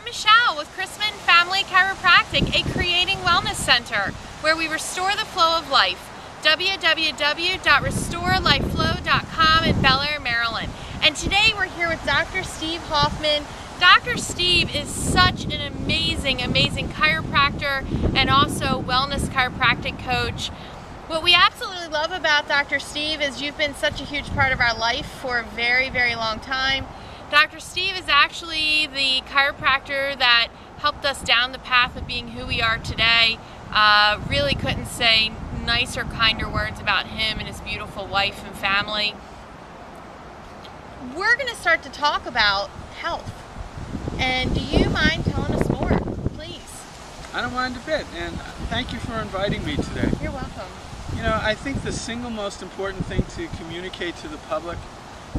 Michelle with Christman Family Chiropractic, a creating wellness center where we restore the flow of life. www.restorelifeflow.com in Bel Air, Maryland. And today we're here with Dr. Steve Hoffman. Dr. Steve is such an amazing chiropractor and also wellness chiropractic coach. What we absolutely love about Dr. Steve is you've been such a huge part of our life for a very, very long time. Dr. Steve is actually the chiropractor that helped us down the path of being who we are today. Really couldn't say nicer, kinder words about him and his beautiful wife and family. We're going to start to talk about health. And do you mind telling us more, please? I don't mind a bit, and thank you for inviting me today. You're welcome. You know, I think the single most important thing to communicate to the public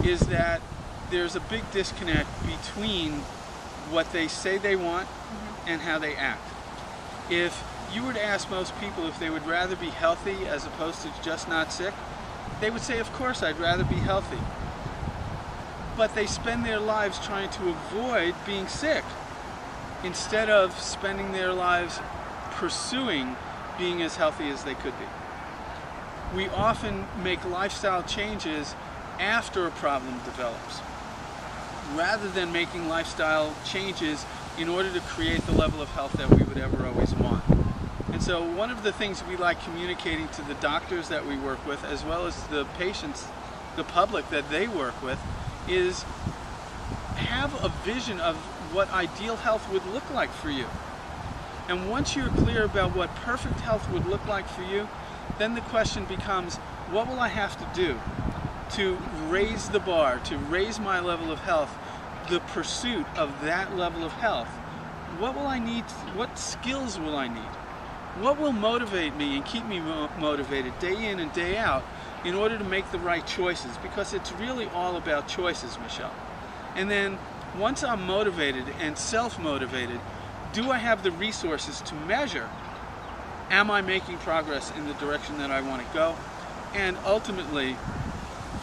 is that there's a big disconnect between what they say they want and how they act. If you were to ask most people if they would rather be healthy as opposed to just not sick, they would say, of course, I'd rather be healthy. But they spend their lives trying to avoid being sick instead of spending their lives pursuing being as healthy as they could be. We often make lifestyle changes after a problem develops, rather than making lifestyle changes in order to create the level of health that we would ever always want. And so one of the things we like communicating to the doctors that we work with, as well as the patients, the public that they work with, is have a vision of what ideal health would look like for you. And once you're clear about what perfect health would look like for you, then the question becomes, what will I have to do to raise the bar, to raise my level of health, the pursuit of that level of health? What will I need? What skills will I need? What will motivate me and keep me motivated day in and day out in order to make the right choices? Because it's really all about choices, Michelle. And then once I'm motivated and self-motivated, do I have the resources to measure? Am I making progress in the direction that I want to go? And ultimately,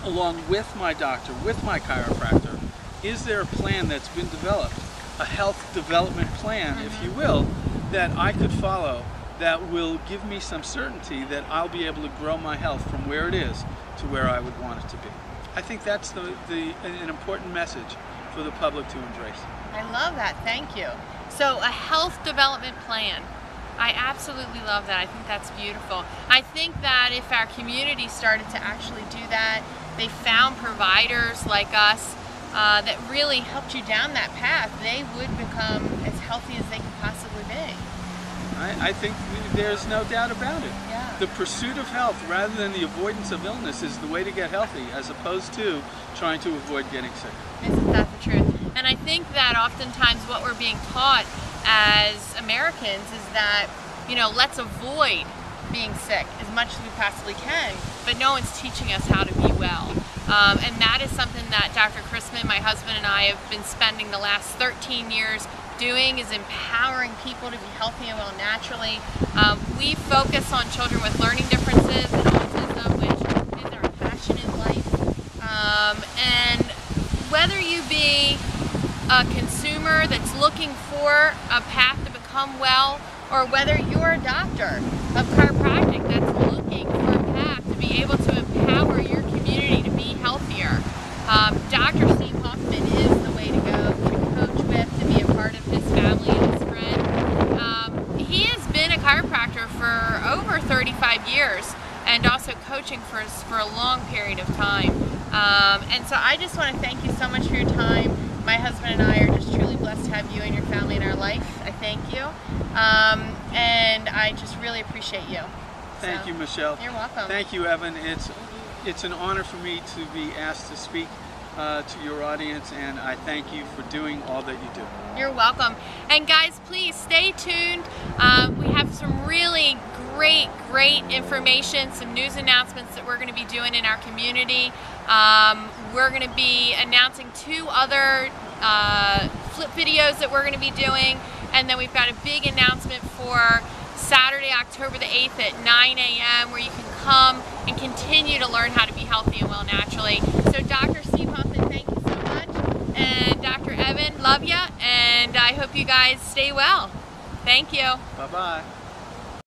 along with my doctor, with my chiropractor, is there a plan that's been developed, a health development plan, if you will, that I could follow that will give me some certainty that I'll be able to grow my health from where it is to where I would want it to be. I think that's an important message for the public to embrace. I love that. Thank you. So a health development plan. I absolutely love that. I think that's beautiful. I think that if our community started to actually do that, they found providers like us that really helped you down that path, they would become as healthy as they could possibly be. I think there's no doubt about it. Yeah. The pursuit of health rather than the avoidance of illness is the way to get healthy, as opposed to trying to avoid getting sick. Isn't that the truth? And I think that oftentimes what we're being taught as Americans is that, you know, let's avoid being sick as much as we possibly can, but no one's teaching us how to be well. And that is something that Dr. Christman, my husband, and I have been spending the last 13 years doing, is empowering people to be healthy and well naturally. We focus on children with learning differences and autism, which is our passion in life. And whether you be a consumer that's looking for a path to become well, or whether you're a doctor of chiropractic that's looking for a path to be able to empower your community to be healthier, Dr. Steve Hoffman is the way to go, to coach with, to be a part of his family and his friend. He has been a chiropractor for over 35 years and also coaching for a long period of time. And so I just want to thank you so much for your time. My husband and I are just truly blessed to have you and your family in our life. I thank you. And I just really appreciate you. Thank you, Michelle. You're welcome. Thank you, Evan. It's an honor for me to be asked to speak to your audience, and I thank you for doing all that you do. You're welcome. And guys, please stay tuned. We have some really great information, some news announcements that we're going to be doing in our community. We're going to be announcing 2 other flip videos that we're going to be doing, and then we've got a big announcement for Saturday, October the 8th at 9 a.m. where you can come and continue to learn how to be healthy and well naturally. So Dr. Steve Hoffman, thank you so much. And Dr. Evan, love love you, and I hope you guys stay well. Thank you. Bye-bye.